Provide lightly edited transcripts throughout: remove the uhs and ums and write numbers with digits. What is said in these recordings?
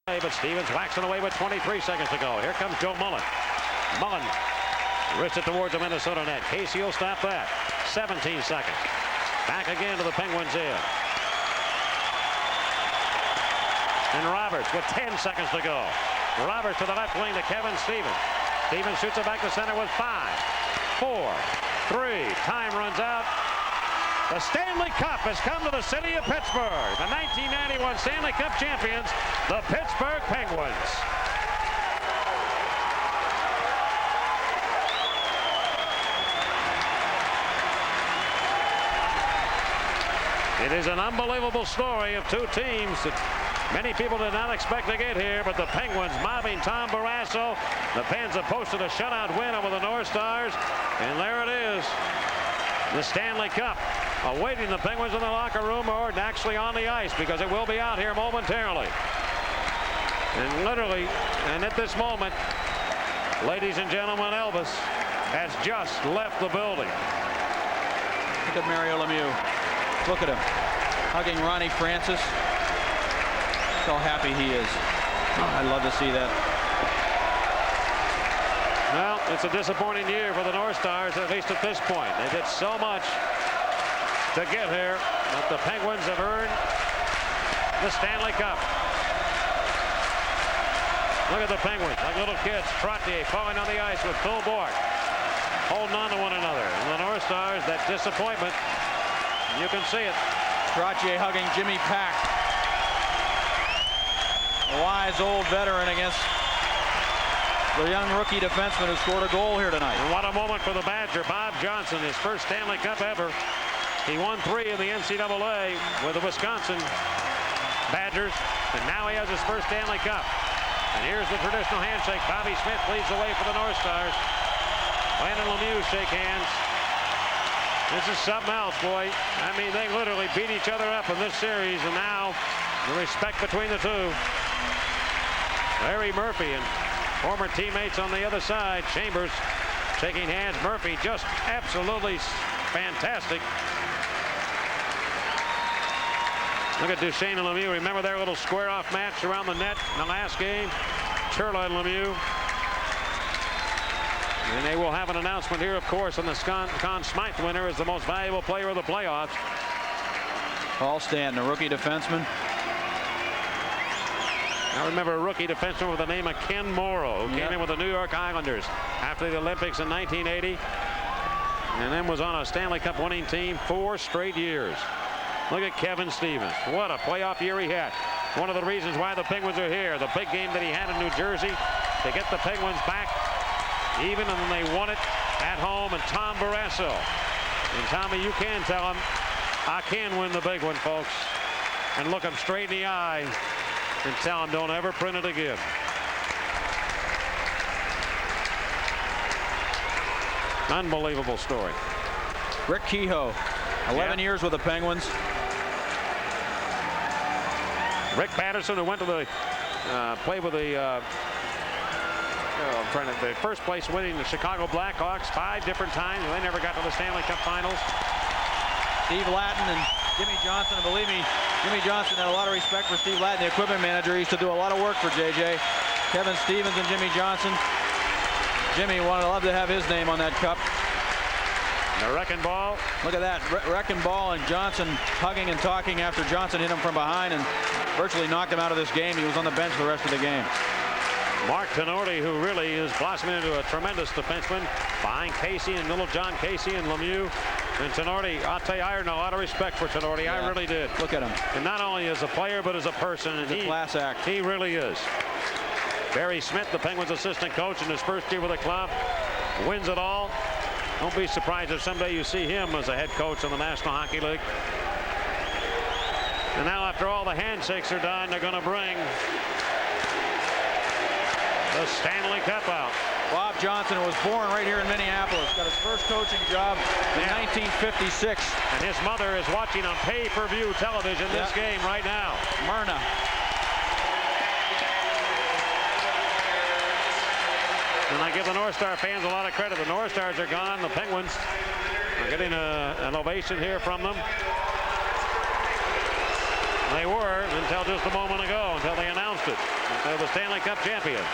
But Stevens waxing away with 23 seconds to go. Here comes Joe Mullen. Mullen wrists it towards the Minnesota net. Casey will stop that. 17 seconds. Back again to the Penguins end. And Roberts with 10 seconds to go. Roberts to the left wing to Kevin Stevens. Stevens shoots it back to center with 5, 4, 3. Time runs out. The Stanley Cup has come to the city of Pittsburgh. The 1991 Stanley Cup champions, the Pittsburgh Penguins. It is an unbelievable story of two teams that many people did not expect to get here, but the Penguins mobbing Tom Barrasso. The Pens have posted a shutout win over the North Stars, and there it is. The Stanley Cup awaiting the Penguins in the locker room or actually on the ice, because it will be out here momentarily. And literally, and at this moment, ladies and gentlemen, Elvis has just left the building. Look at Mario Lemieux. Look at him hugging Ronnie Francis. Look how happy he is. I'd love to see that. Well, it's a disappointing year for the North Stars, at least at this point. They did so much to get here, but the Penguins have earned the Stanley Cup. Look at the Penguins, like little kids. Trottier falling on the ice with Phil Bourque, holding on to one another. And the North Stars, that disappointment, you can see it. Trottier hugging Jimmy Pack. A wise old veteran against the young rookie defenseman who scored a goal here tonight. And what a moment for the Badger, Bob Johnson, his first Stanley Cup ever. He won 3 in the NCAA with the Wisconsin Badgers, and now he has his first Stanley Cup. And here's the traditional handshake. Bobby Smith leads the way for the North Stars. Glenn and Lemieux shake hands. This is something else, boy. I mean, they literally beat each other up in this series, and now the respect between the two. Larry Murphy and former teammates on the other side. Chambers shaking hands. Murphy just absolutely fantastic. Look at Duchesne and Lemieux. Remember their little square-off match around the net in the last game? Turla and Lemieux. And they will have an announcement here, of course, on the Conn Smythe winner as the most valuable player of the playoffs. Paul Stanton, a rookie defenseman. I remember a rookie defenseman with the name of Ken Morrow, who came in with the New York Islanders after the Olympics in 1980, and then was on a Stanley Cup winning team 4 straight years. Look at Kevin Stevens. What a playoff year he had. One of the reasons why the Penguins are here, the big game that he had in New Jersey to get the Penguins back even, and then they won it at home. And Tom Barrasso. And Tommy, you can tell him, I can win the big one, folks. And look him straight in the eye and tell him, don't ever print it again. Unbelievable story. Rick Kehoe, 11 years with the Penguins. Rick Patterson, who went to the play with the the first place winning the Chicago Blackhawks 5 different times. They never got to the Stanley Cup Finals. Steve Lattin and Jimmy Johnson, and believe me, Jimmy Johnson had a lot of respect for Steve Lattin, the equipment manager. He used to do a lot of work for JJ. Kevin Stevens and Jimmy Johnson. Jimmy wanted to love to have his name on that cup. The wrecking ball. Look at that, wrecking ball, and Johnson hugging and talking after Johnson hit him from behind and virtually knocked him out of this game. He was on the bench the rest of the game. Mark Tenorti, who really is blossoming into a tremendous defenseman, behind Casey and little John Casey and Lemieux. And Tenorti, I'll tell you, I earned a lot of respect for Tenorti. I really did. Look at him. And not only as a player, but as a person. And He's a class act. He really is. Barry Smith, the Penguins assistant coach in his first year with the club, wins it all. Don't be surprised if someday you see him as a head coach in the National Hockey League. And now, after all the handshakes are done, they're going to bring the Stanley Cup out. Bob Johnson was born right here in Minneapolis. Got his first coaching job in 1956. And his mother is watching on pay-per-view television this game right now. Myrna. And I give the North Star fans a lot of credit. The North Stars are gone. The Penguins are getting an ovation here from them. They were until just a moment ago, until they announced it. They're the Stanley Cup champions.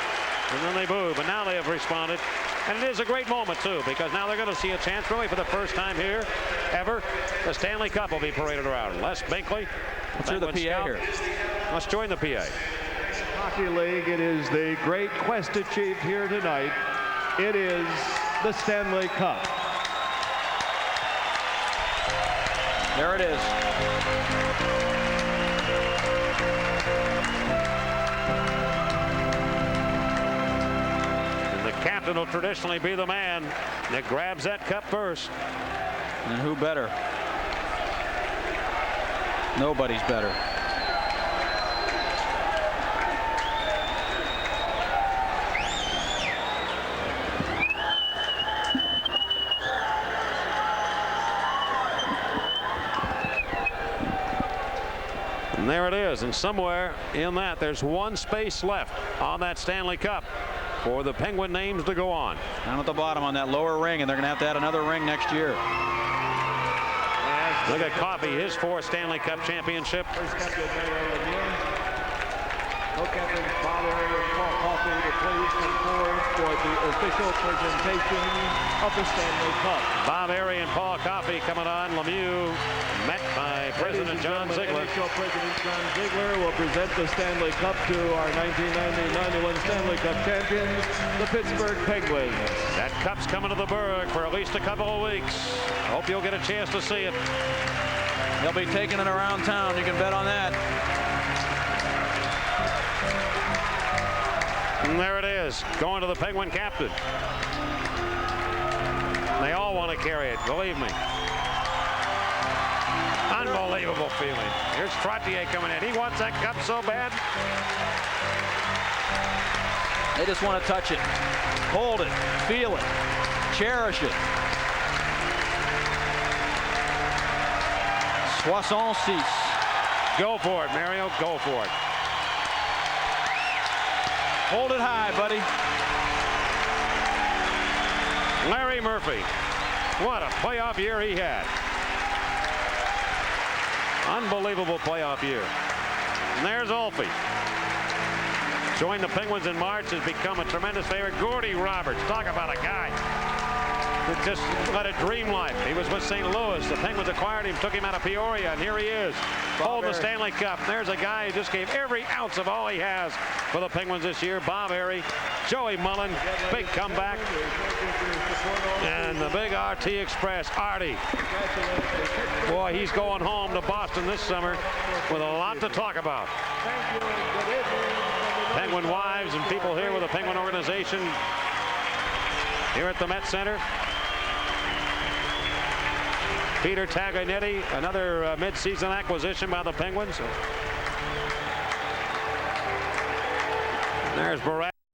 And then they boo, but now they have responded. And it is a great moment, too, because now they're going to see a chance, really, for the first time here, ever. The Stanley Cup will be paraded around. Les Binkley. Let's hear the PA here. Let's join the PA. Hockey League, it is the great quest achieved here tonight. It is the Stanley Cup. There it is. And the captain will traditionally be the man that grabs that cup first. And who better? Nobody's better. And there it is, and somewhere in that there's one space left on that Stanley Cup for the Penguin names to go on. Down at the bottom on that lower ring, and they're going to have to add another ring next year. Look at Coffey, his 4th Stanley Cup championship. Co-captain Bob Area and Paul Coffey to please come forward for the official presentation of the Stanley Cup. Bob Area and Paul Coffey coming on. Lemieux met by President John Ziegler. NHL President John Ziegler will present the Stanley Cup to our 1990-91 Stanley Cup champions, the Pittsburgh Penguins. That cup's coming to the Burgh for at least a couple of weeks. Hope you'll get a chance to see it. They'll be taking it around town. You can bet on that. And there it is, going to the Penguin captain. They all want to carry it, believe me. Unbelievable feeling. Here's Trottier coming in. He wants that cup so bad. They just want to touch it, hold it, feel it, cherish it. 66. Go for it, Mario. Go for it. Hold it high, buddy. Larry Murphy. What a playoff year he had. Unbelievable playoff year. And there's Ulfie. Joined the Penguins in March, has become a tremendous favorite. Gordy Roberts, talk about a guy that just led a dream life. He was with St. Louis. The Penguins acquired him, took him out of Peoria, and here he is, holding the Stanley Cup. And there's a guy who just gave every ounce of all he has for the Penguins this year. Bob Airey, Joey Mullen, big comeback. And the big RT Express, Artie. Boy, he's going home to Boston this summer with a lot to talk about. Penguin wives and people here with the Penguin organization here at the Met Center. Peter Taglianetti, another mid-season acquisition by the Penguins. There's Barat.